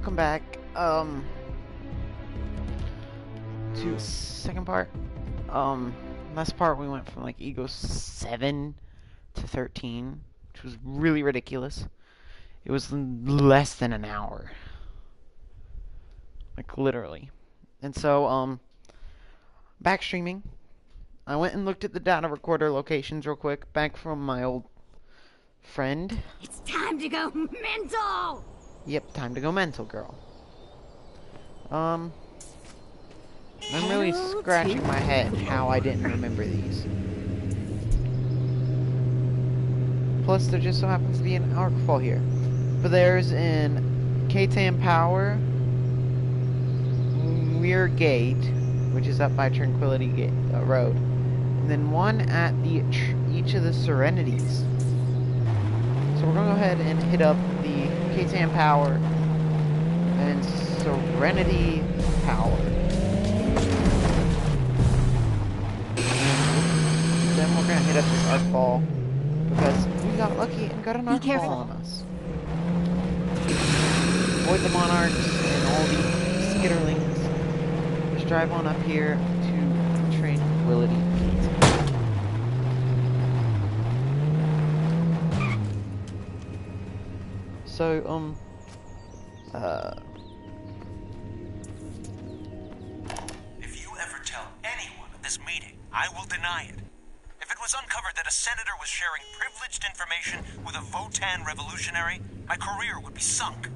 welcome back. To second part. Last part we went from like ego 7 to 13, which was really ridiculous. It was less than an hour. Like literally. And so, back streaming. I went and looked at the data recorder locations real quick, back from my old friend. It's time to go mental! Yep, time to go mental, girl. I'm really scratching my head how I didn't remember these. Plus, there just so happens to be an arkfall here. But there's an Katan Power, Weir Gate, which is up by Tranquility Gate, Road, and then one at each of the Serenities. So we're gonna go ahead and hit up the Katan Power and Serenity Power. Then we're gonna hit up this arkfall because we got lucky and got an arkfall on us. Avoid the monarchs and all the skitterlings. Just drive on up here to Tranquility Gate. So, If you ever tell anyone at this meeting, I will deny it. If it was uncovered that a senator was sharing privileged information with a Votan revolutionary, my career would be sunk.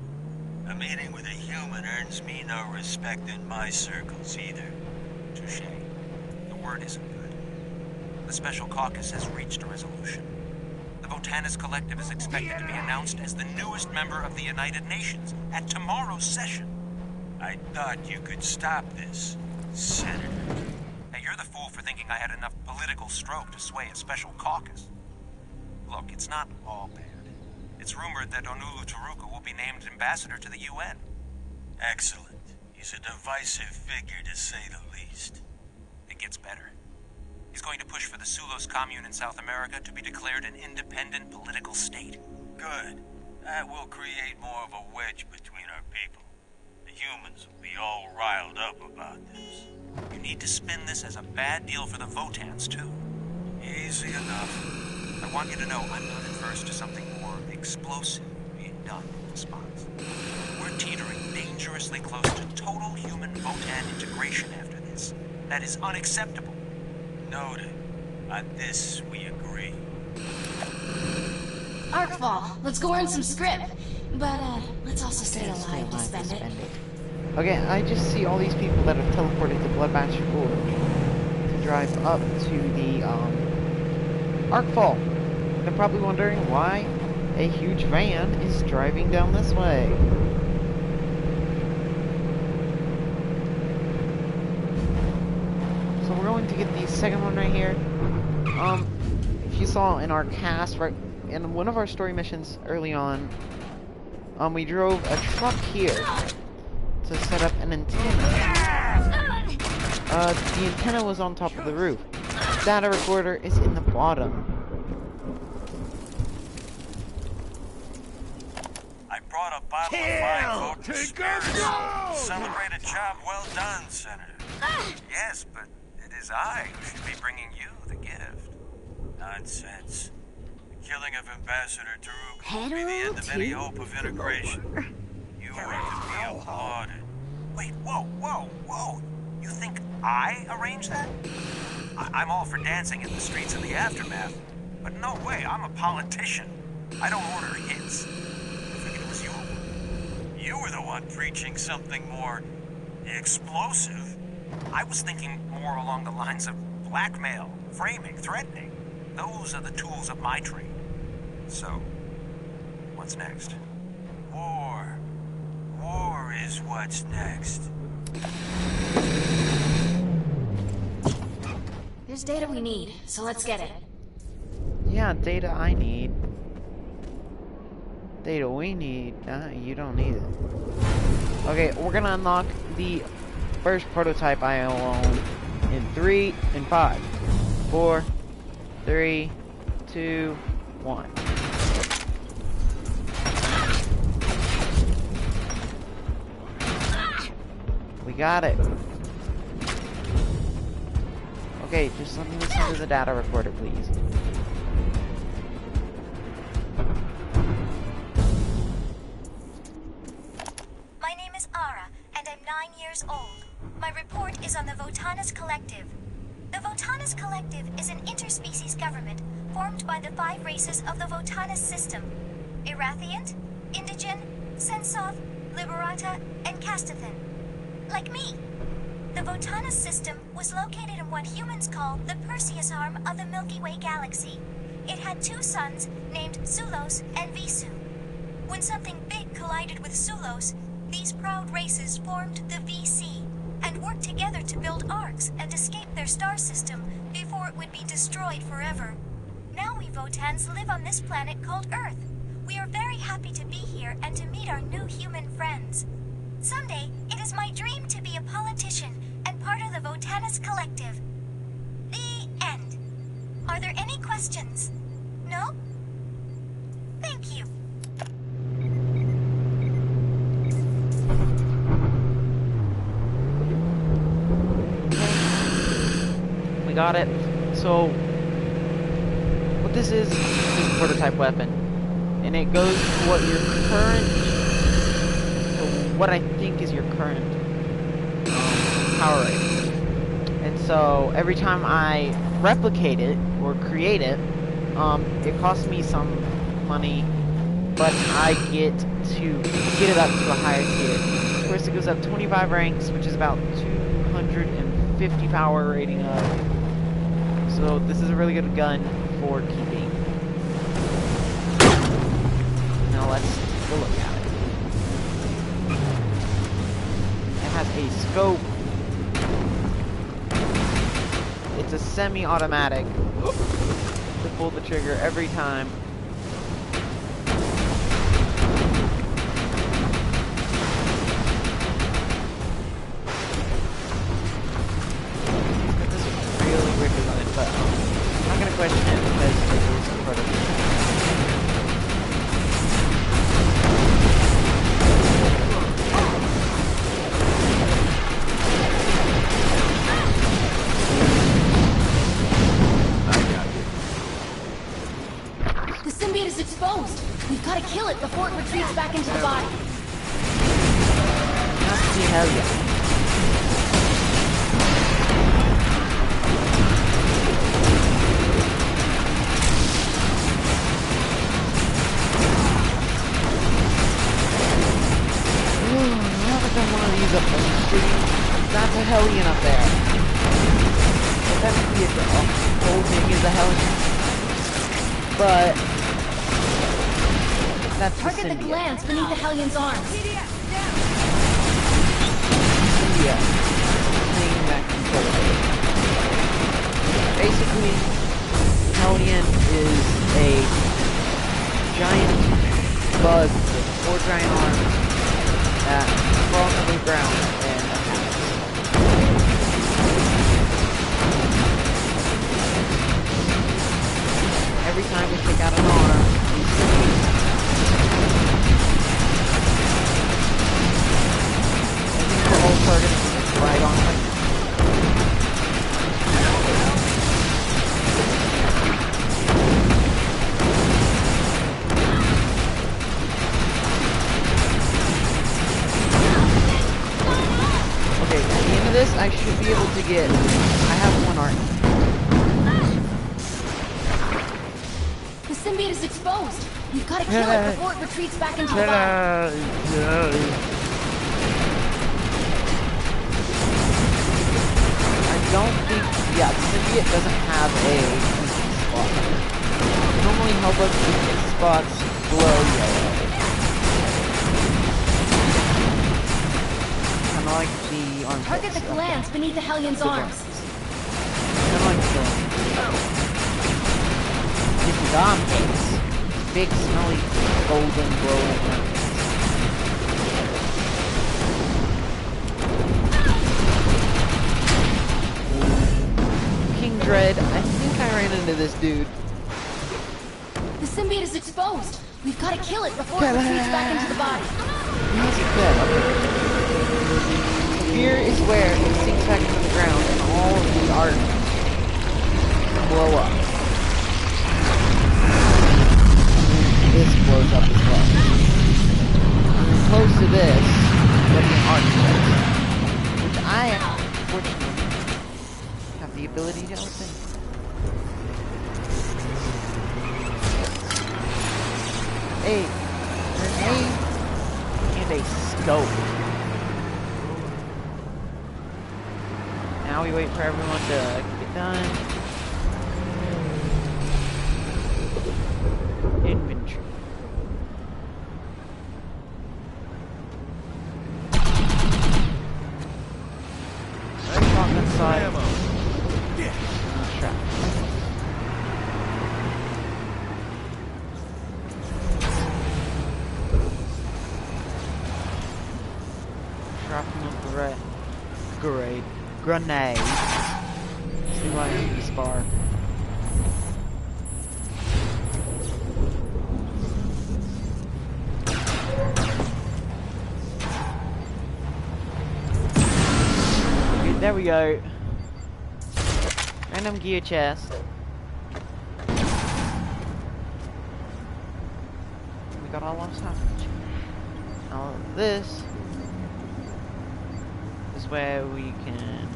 A meeting with a human earns me no respect in my circles either. Touché. The word isn't good. The Special Caucus has reached a resolution. The Votanist Collective is expected to be announced as the newest member of the United Nations at tomorrow's session. I thought you could stop this, Senator. Hey, you're the fool for thinking I had enough political stroke to sway a Special Caucus. Look, it's not all bad. It's rumored that Onulu Taruka will be named ambassador to the UN. Excellent. He's a divisive figure, to say the least. It gets better. He's going to push for the Sulos commune in South America to be declared an independent political state. Good. That will create more of a wedge between our people. The humans will be all riled up about this. You need to spin this as a bad deal for the Votans, too. Easy enough. I want you to know I'm not adverse to something more explosive being done in response. We're teetering dangerously close to total human Votan integration after this. That is unacceptable. Noted. On this, we agree. Arkfall, let's go earn some script. But, let's also stay alive to spend it. Okay, I just see all these people that have teleported to Bloodbath Gorge to drive up to the, arkfall. They're probably wondering why a huge van is driving down this way. So we're going to get the second one right here. If you saw in our cast, right, in one of our story missions early on, we drove a truck here to set up an antenna. The antenna was on top of the roof. The data recorder is in the bottom. I brought a bottle of fine Votan spirits. Celebrate a job well done, Senator. Yes, but it is I who should be bringing you the gift. Nonsense. The killing of Ambassador Taruka will be the end of any hope of integration. You are to be applauded. Wait, whoa. You think I arranged that? I'm all for dancing in the streets in the aftermath, but no way, I'm a politician. I don't order hits. I figured it was you. You were the one preaching something more explosive. I was thinking more along the lines of blackmail, framing, threatening. Those are the tools of my trade. So, what's next? War. War is what's next. There's data we need, so let's get it. Yeah, data I need. Data we need. You don't need it. Okay, we're gonna unlock the first prototype I own in 3 and 5. 4, 3, 2, 1. We got it. Okay, just let me listen to the data recorder, please. My name is Ara, and I'm 9 years old. My report is on the Votanus Collective. The Votanus Collective is an interspecies government formed by the 5 races of the Votanus system: Erathiant, Indigen, Sensoth, Liberata, and Castathan. Like me. The Votanus system was located in what humans call the Perseus arm of the Milky Way galaxy. It had 2 suns named Sulos and Visu. When something big collided with Sulos, these proud races formed the VC and worked together to build arcs and escape their star system before it would be destroyed forever. Now we Votans live on this planet called Earth. We are very happy to be here and to meet our new human friends. Someday, it is my dream to be a politician and part of the Votanus Collective. The end. Are there any questions? No? Thank you. We got it. So, what this is a prototype weapon. And it goes to what your current, what I think is your current power rating. And so every time I replicate it or create it, it costs me some money, but I get to get it up to a higher tier. Of course, it goes up 25 ranks, which is about 250 power rating up. So this is a really good gun for keeping. Now let's take a look at it. It has a scope. It's a semi-automatic. To pull the trigger every time. This is really wicked on it, but I'm not gonna question it because it is a prototype. We've got to kill it before it retreats back into the body. Hell yeah. I haven't done one of these up there. That's a Hellion up there. But technically the whole thing is a Hellion. But that's target the glands beneath the Hellion's arms. Yeah. Thing that controls it. Basically, Hellion is a giant bug with 4 giant arms that crawl on the ground and attacks. Every time we take out an arm, target right on it. Okay, at the end of this, I should be able to get. I have 1 arc. The symbiote is exposed. We've got to kill it before it retreats back into the body. I don't think, yeah, the symbiote doesn't have a weak spot. Normally Hellbug's weak spots glow yellow. Kinda like the armpits. Target the glands beneath the Hellion's arms. Kinda like the his armpits. Big, smelly, golden, glowing armpits. Dread, I think I ran into this dude. The symbiote is exposed. We've got to kill it before it retreats back into the body. How's it dead? Here is where it sinks back into the ground and all of the art blow up. And this blows up as well. And then close to this, you have the architect, which I, fortunately, have the ability to open. A grenade and a scope. Now we wait for everyone to get done. Inventory. Shotgun side. Trap. Shrapnel grenade. See why I need this bar. Okay, there we go. Random gear chest. We got all our salvage. Now this is where we can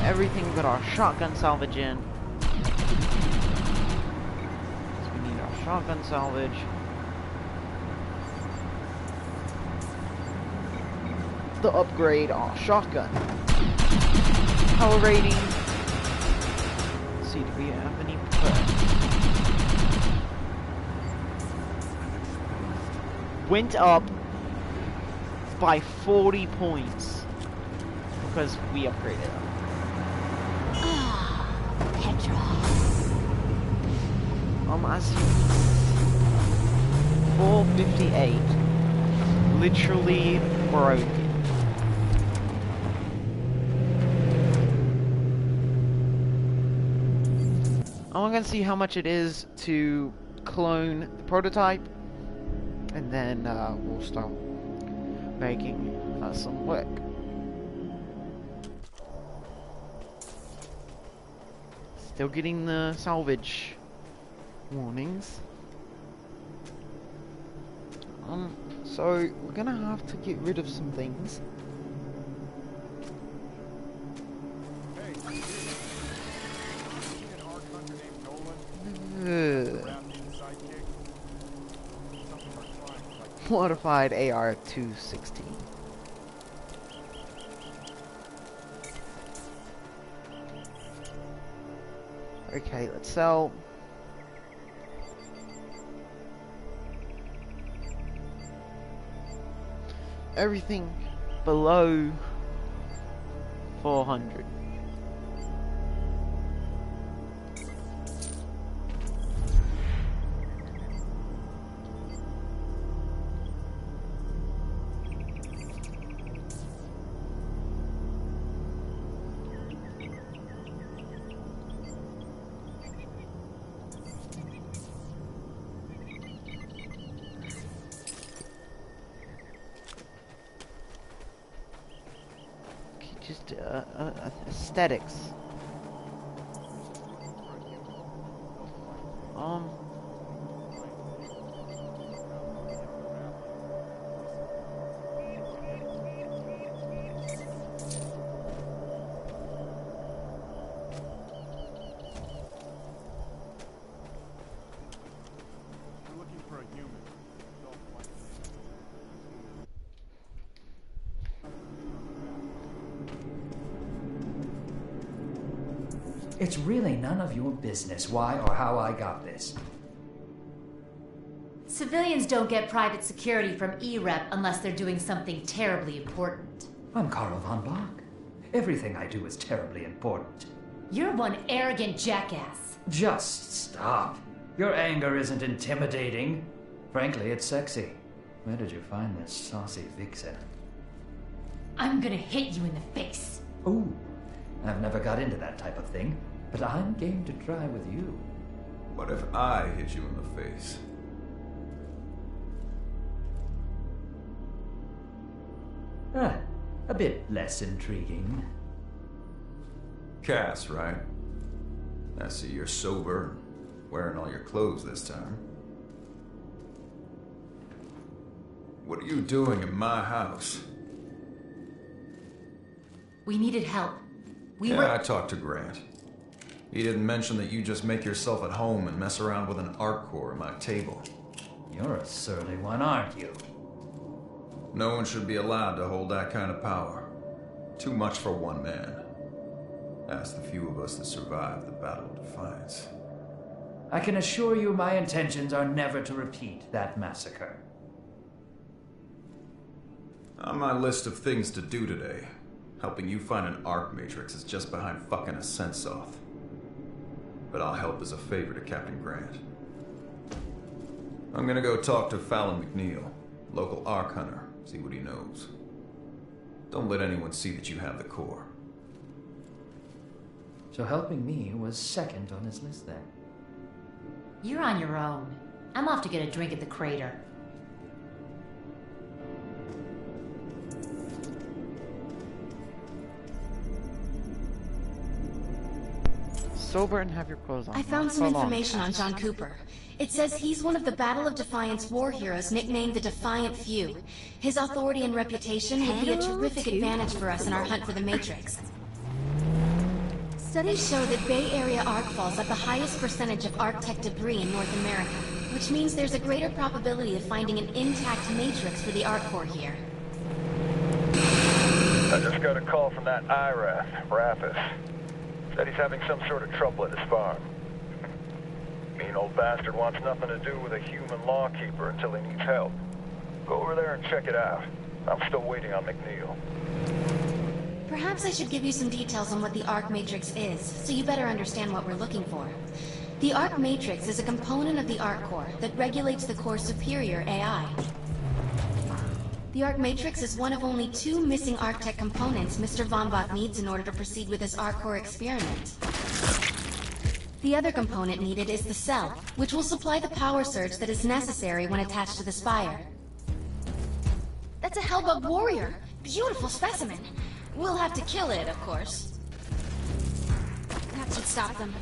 everything but our shotgun salvage in. So we need our shotgun salvage. To upgrade our shotgun. Power rating. Let's see, do we have any went up by 40 points because we upgraded them. Petra. I see 458. Literally broken. I'm gonna see how much it is to clone the prototype, and then we'll start making some work. Still getting the salvage warnings. So we're gonna have to get rid of some things. Modified AR-216. Okay, let's sell. Everything below 400. Just aesthetics. It's really none of your business why or how I got this. Civilians don't get private security from E-Rep unless they're doing something terribly important. I'm Karl von Bach. Everything I do is terribly important. You're one arrogant jackass. Just stop. Your anger isn't intimidating. Frankly, it's sexy. Where did you find this saucy vixen? I'm gonna hit you in the face. Ooh, I've never got into that type of thing, but I'm game to try with you. What if I hit you in the face? A bit less intriguing. Cass, right? I see you're sober, wearing all your clothes this time. What are you doing in my house? We needed help. I talked to Grant. He didn't mention that you just make yourself at home and mess around with an arc core at my table. You're a surly one, aren't you? No one should be allowed to hold that kind of power. Too much for one man. Ask the few of us that survived the Battle of Defiance. I can assure you my intentions are never to repeat that massacre. On my list of things to do today, helping you find an arc matrix is just behind fucking a sense off. But I'll help as a favor to Captain Grant. I'm gonna go talk to Fallon McNeil, local arc hunter, see what he knows. Don't let anyone see that you have the core. So helping me was second on his list then. You're on your own. I'm off to get a drink at the crater. Sober and have your clothes on. I found some information on John Cooper. It says he's one of the Battle of Defiance war heroes nicknamed the Defiant Few. His authority and reputation would be a terrific advantage for us in our hunt for the Matrix. Studies show that Bay Area arkfalls have the highest percentage of Arctech debris in North America, which means there's a greater probability of finding an intact Matrix for the arc core here. I just got a call from that IRAF, Raffis. Said he's having some sort of trouble at his farm. Mean old bastard wants nothing to do with a human lawkeeper until he needs help. Go over there and check it out. I'm still waiting on McNeil. Perhaps I should give you some details on what the Arc Matrix is, so you better understand what we're looking for. The Arc Matrix is a component of the Arc Core that regulates the core's superior AI. The Arc Matrix is one of only 2 missing Arctech components Mr. Von Bach needs in order to proceed with his Arc Core experiment. The other component needed is the cell, which will supply the power surge that is necessary when attached to the spire. That's a Hellbug warrior! Beautiful specimen! We'll have to kill it, of course. That should stop them.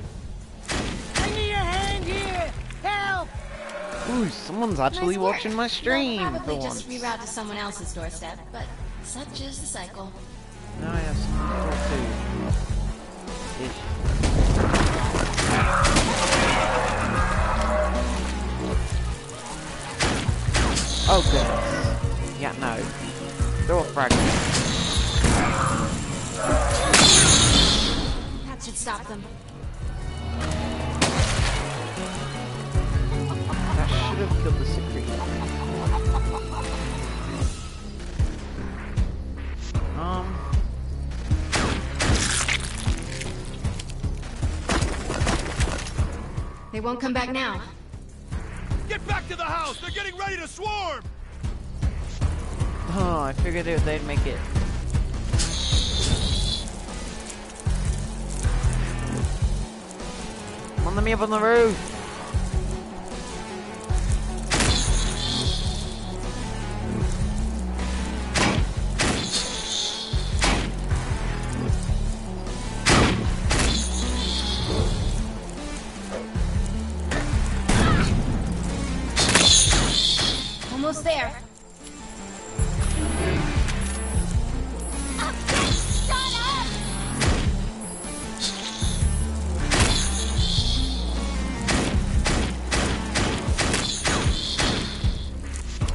I need a hand here! Help! Ooh, someone's actually watching my stream They'll probably for just once. reroute to someone else's doorstep, but such is the cycle. Now I have something to do. Ish. Oh goodness. Yeah, no. Throw a fragment. That should stop them. That should have killed the secret. They won't come back now. Get back to the house! They're getting ready to swarm! Oh, I figured they'd make it. Come on, let me up on the roof. Almost there.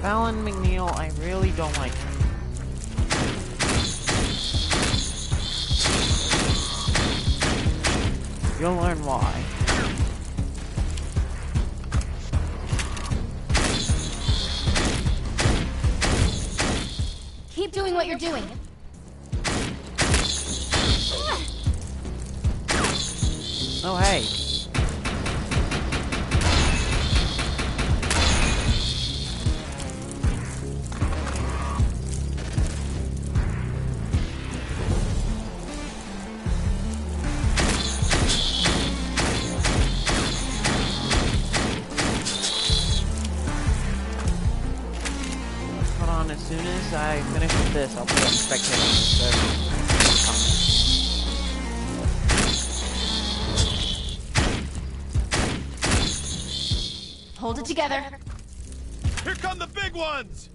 Fallon McNeil, I really don't like her. You'll learn why. Keep doing what you're doing. Oh, hey. soon as I finish with this, I'll put it in spectator. Hold it together. Here come the big ones!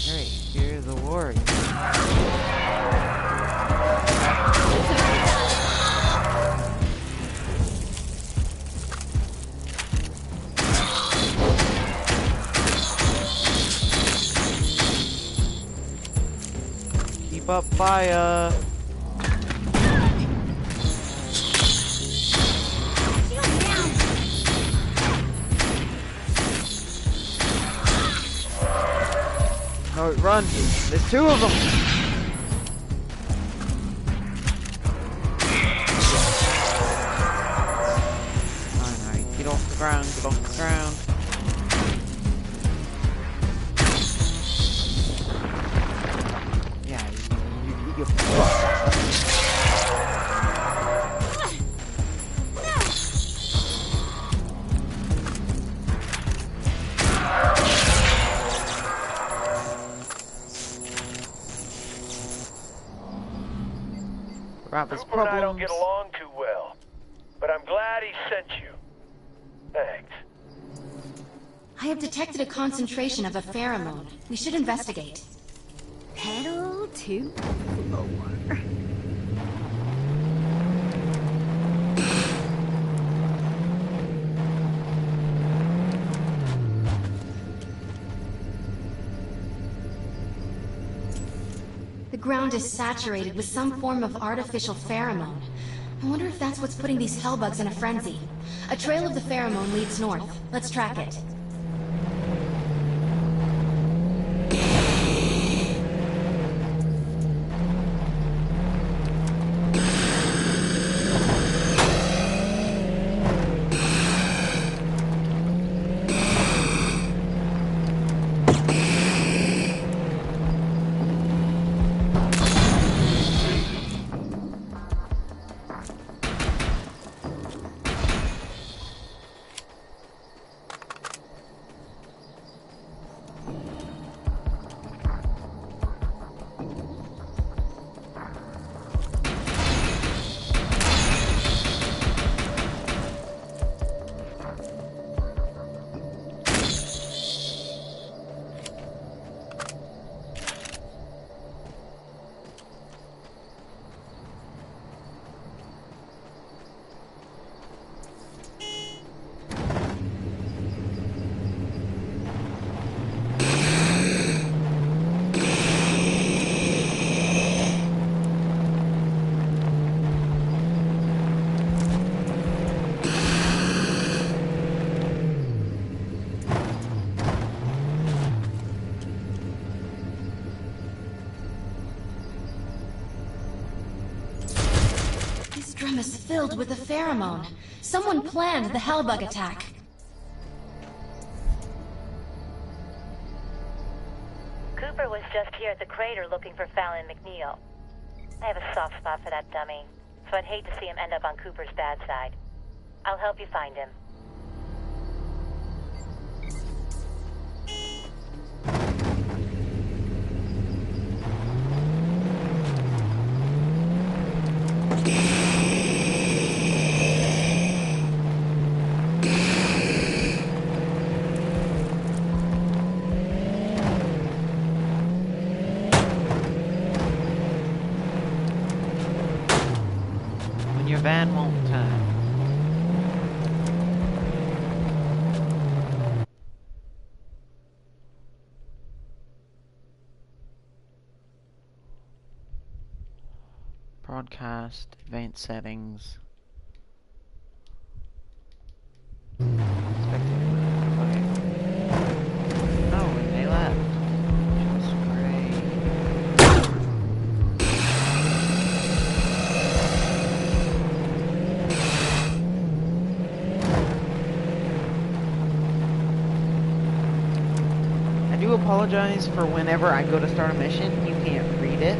Alright, here's the warrior. Keep up fire. No, run! There's two of them! Alright, get off the ground, get off the ground. Yeah, you Cooper and I don't get along too well, but I'm glad he sent you. Thanks. I have detected a concentration of a pheromone. We should investigate. Pedal to the floor. The ground is saturated with some form of artificial pheromone. I wonder if that's what's putting these hellbugs in a frenzy. A trail of the pheromone leads north. Let's track it. This drum is filled with a pheromone. Someone planned the hellbug attack. Cooper was just here at the crater looking for Fallon McNeil. I have a soft spot for that dummy, so I'd hate to see him end up on Cooper's bad side. I'll help you find him. When your van won't turn. Broadcast, advanced settings. Spectator. Okay. Oh, and they left. Which is great. I do apologize for whenever I go to start a mission, you can't read it.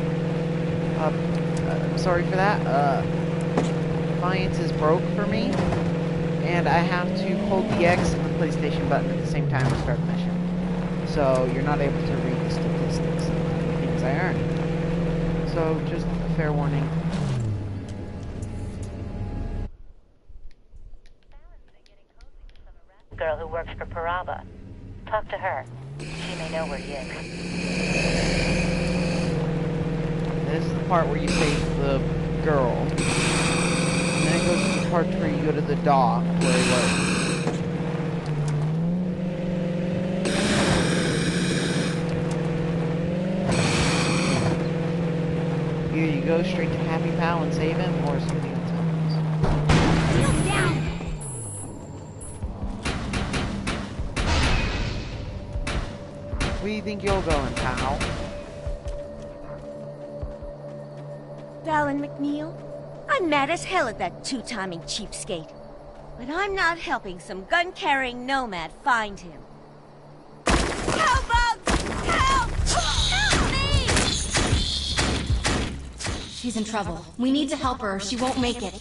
Sorry for that. Defiance is broke for me, and I have to hold the X and PlayStation button at the same time to start the mission. So you're not able to read the statistics of the things I earn. So just a fair warning. Girl who works for Paraba. Talk to her. She may know where he is. This is the part where you save the girl. And then it goes to the part where you go to the dock where he was. Either you go straight to Happy Pal and save him, or something else happens. Wheels down! Where do you think you're going, pal? Fallon McNeil, I'm mad as hell at that two-timing cheapskate. But I'm not helping some gun-carrying nomad find him. Help! Help! Help me! She's in trouble. We need to help her or she won't make it.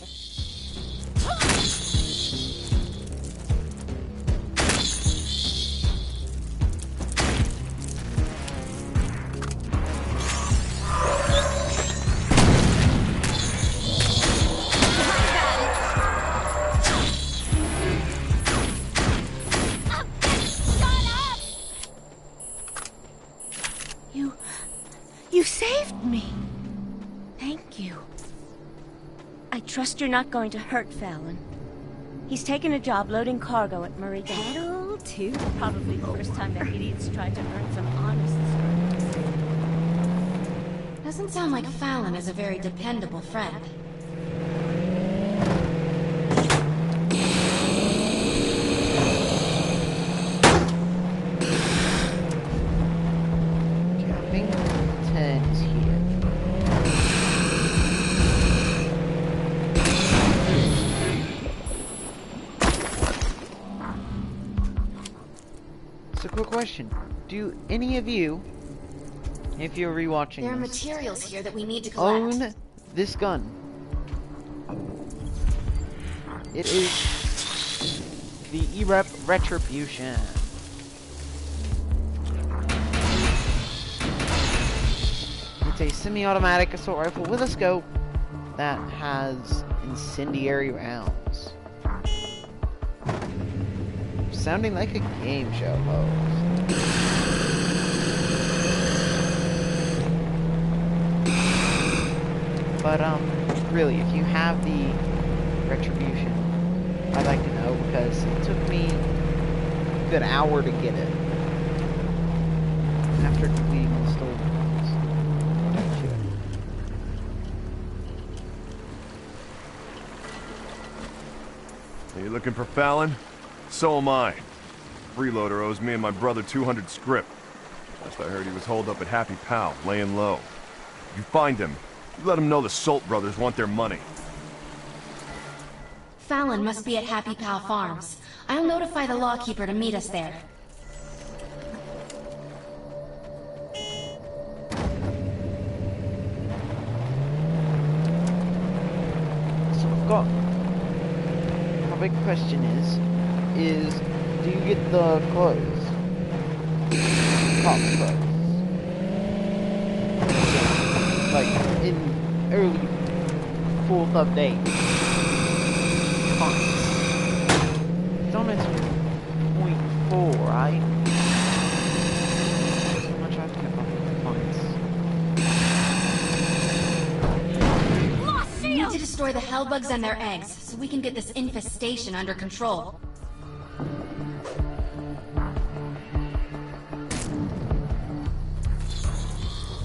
You saved me. Thank you. I trust you're not going to hurt Fallon. He's taken a job loading cargo at Murray Bay. Pedal too? Probably the first time that idiot's tried to earn some honest service. Doesn't sound like Fallon is a very dependable friend. Question. Do any of you, if you're rewatching there are this, materials here that we need to collect. own this gun? It is the E-Rep Retribution. It's a semi-automatic assault rifle with a scope that has incendiary rounds. Sounding like a game show host. But, really, if you have the Retribution, I'd like to know, because it took me a good hour to get it. After completing the story missions. Are you looking for Fallon? So am I. Freeloader owes me and my brother 200 scrip. Last I heard he was holed up at Happy Pal, laying low. If you find him, you let him know the Salt brothers want their money. Fallon must be at Happy Pal Farms. I'll notify the lawkeeper to meet us there. So I've got... My big question is do you get the clothes? Top clothes. Like, in early 4th update. Points. It's on its 0.4, right? So much I have to get points. We need to destroy the hellbugs and their eggs, so we can get this infestation under control.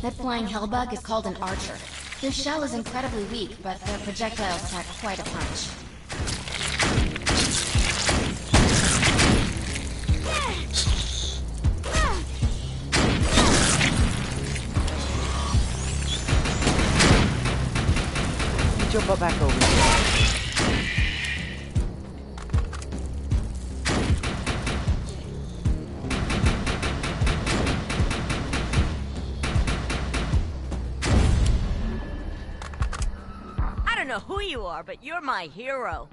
That flying hellbug is called an archer. Their shell is incredibly weak, but their projectiles pack quite a punch. Jump up back over here. I don't know who you are, but you're my hero.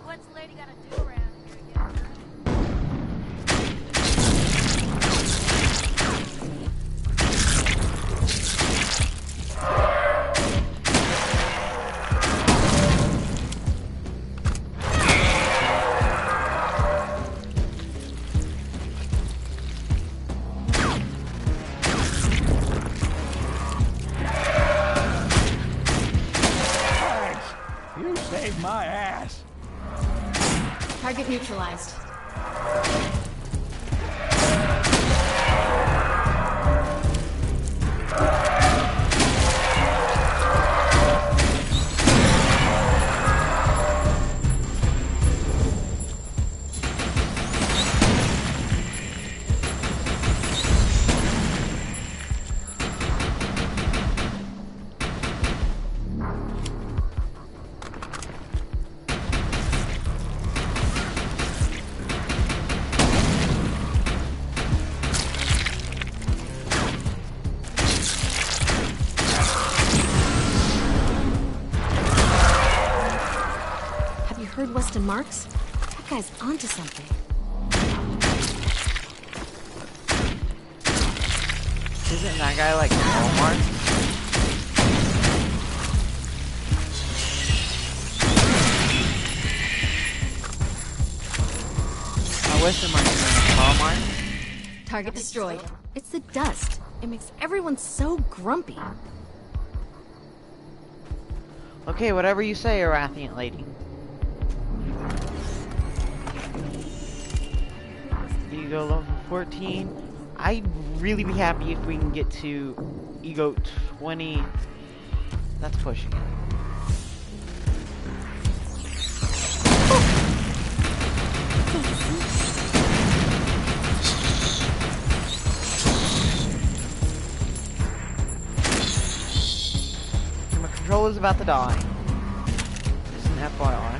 What's the lady gotta do around? My ass. Target neutralized. Heard Weston Marks? That guy's onto something. Isn't that guy like Walmart? Weston Marks is Walmart? Target destroyed. It's the dust. It makes everyone so grumpy. Okay, whatever you say, Arathian lady. Ego level 14. I'd really be happy if we can get to Ego 20. That's pushing it. My controller's about to die. Just an FYI.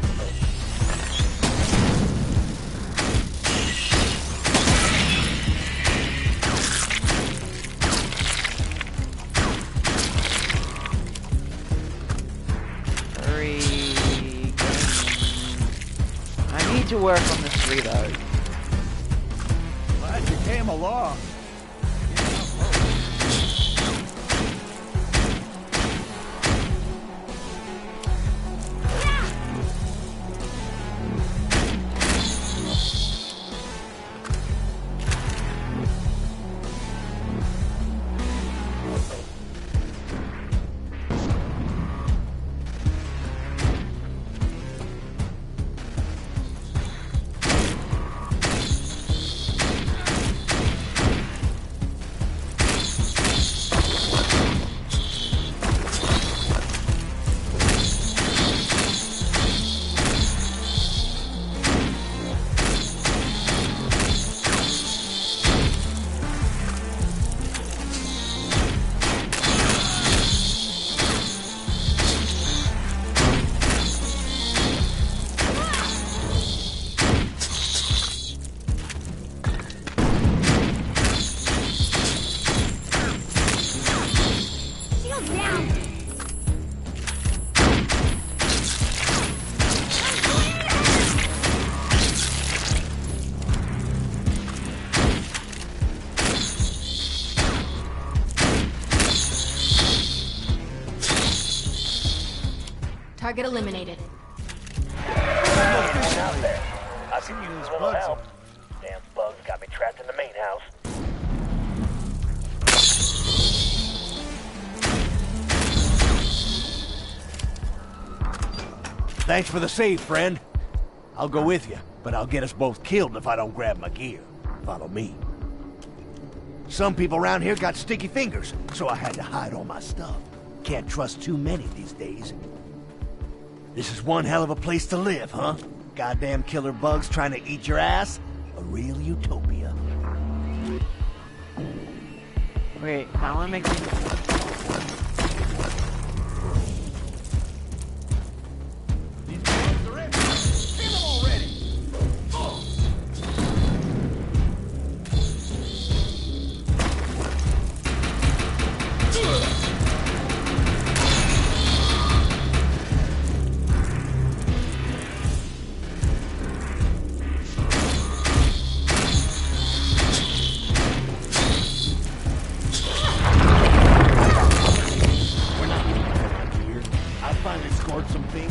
To work on this reload. Glad you came along. Target eliminated. Out there. I can use a little help. Damn bugs got me trapped in the main house. Thanks for the save, friend. I'll go with you, but I'll get us both killed if I don't grab my gear. Follow me. Some people around here got sticky fingers, so I had to hide all my stuff. Can't trust too many these days. This is one hell of a place to live, huh? Goddamn killer bugs trying to eat your ass? A real utopia. Wait, I want to make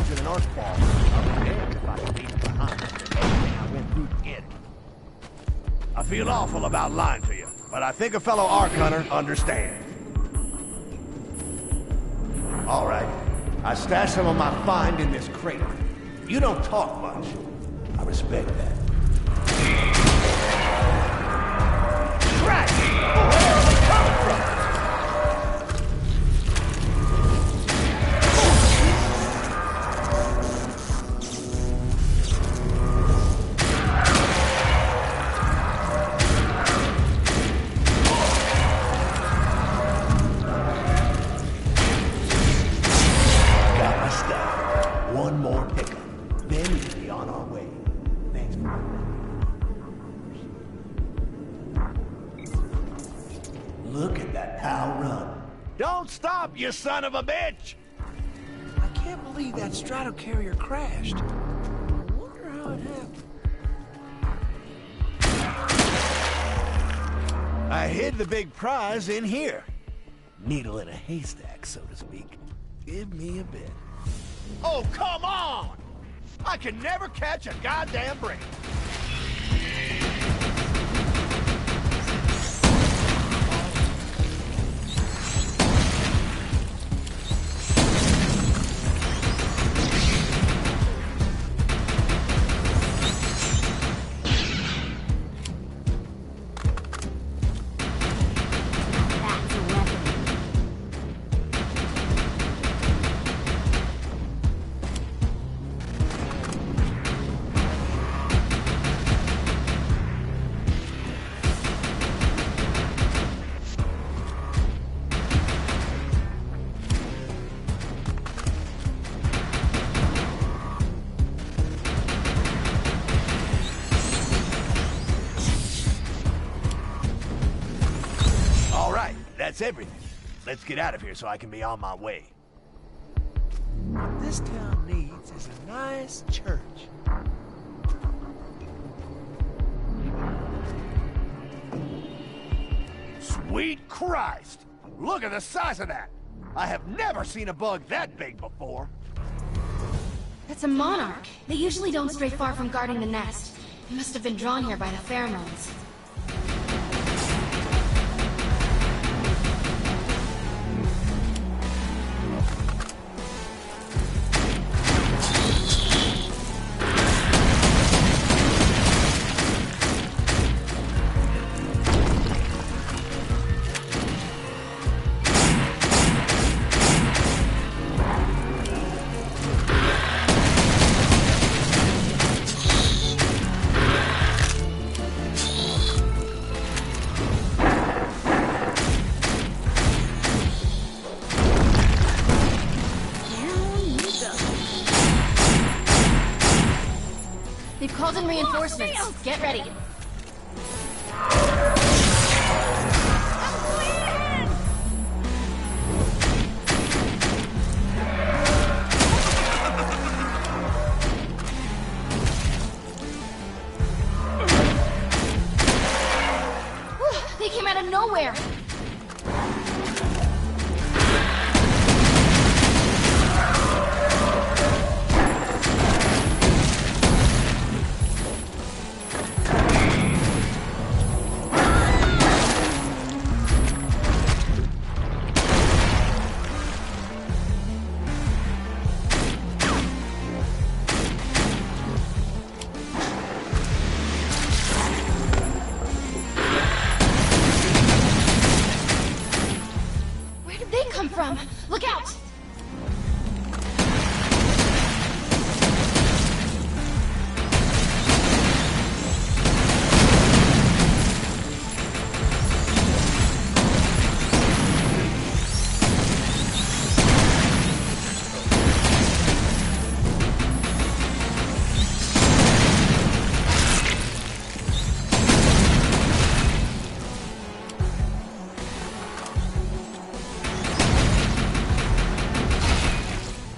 arms and an arkfalls. I'll be damned if I can leave it behind after everything I went through to get it. I feel awful about lying to you, but I think a fellow ark hunter understands. All right, I stashed some of my find in this crate. You don't talk much. I respect that. Right! Where are they coming from? You son of a bitch! I can't believe that strato carrier crashed. I wonder how it happened. I hid the big prize in here. Needle in a haystack, so to speak. Give me a bit. Oh, come on! I can never catch a goddamn break. That's everything. Let's get out of here so I can be on my way. What this town needs is a nice church. Sweet Christ! Look at the size of that! I have never seen a bug that big before. That's a monarch. They usually don't stray far from guarding the nest. It must have been drawn here by the pheromones. They've called in reinforcements. Get ready. They came out of nowhere. Look out!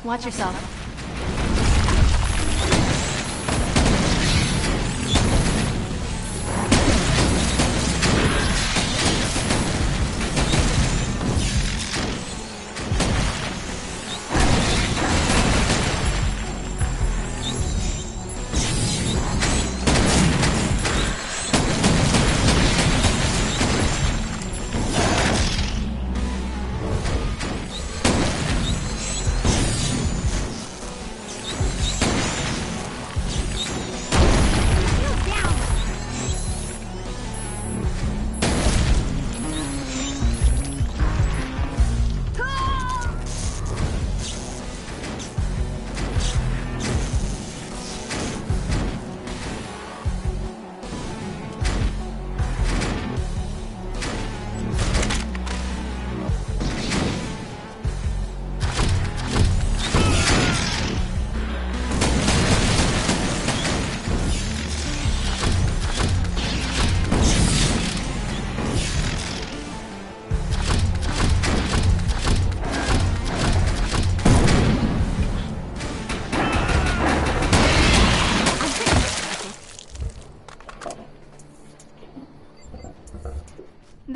Watch yourself.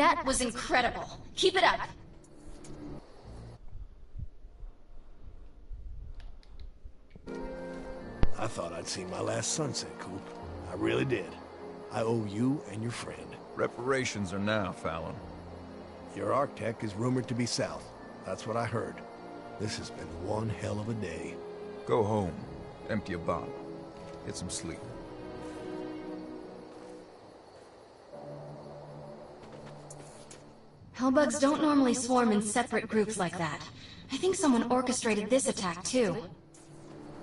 That was incredible. Keep it up. I thought I'd seen my last sunset, Coop. I really did. I owe you and your friend. Reparations are now, Fallon. Your Arctech is rumored to be south. That's what I heard. This has been one hell of a day. Go home. Empty a bottle. Get some sleep. Hellbugs don't normally swarm in separate groups like that. I think someone orchestrated this attack, too.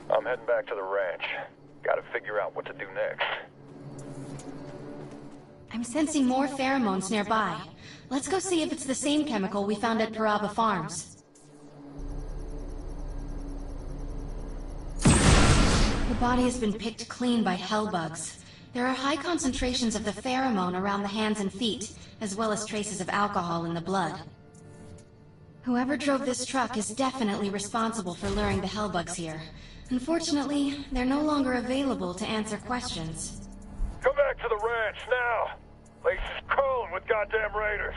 I'm heading back to the ranch. Gotta figure out what to do next. I'm sensing more pheromones nearby. Let's go see if it's the same chemical we found at Paraba Farms. The body has been picked clean by hellbugs. There are high concentrations of the pheromone around the hands and feet, as well as traces of alcohol in the blood. Whoever drove this truck is definitely responsible for luring the hellbugs here. Unfortunately, they're no longer available to answer questions. Come back to the ranch now! Place is crawling with goddamn raiders.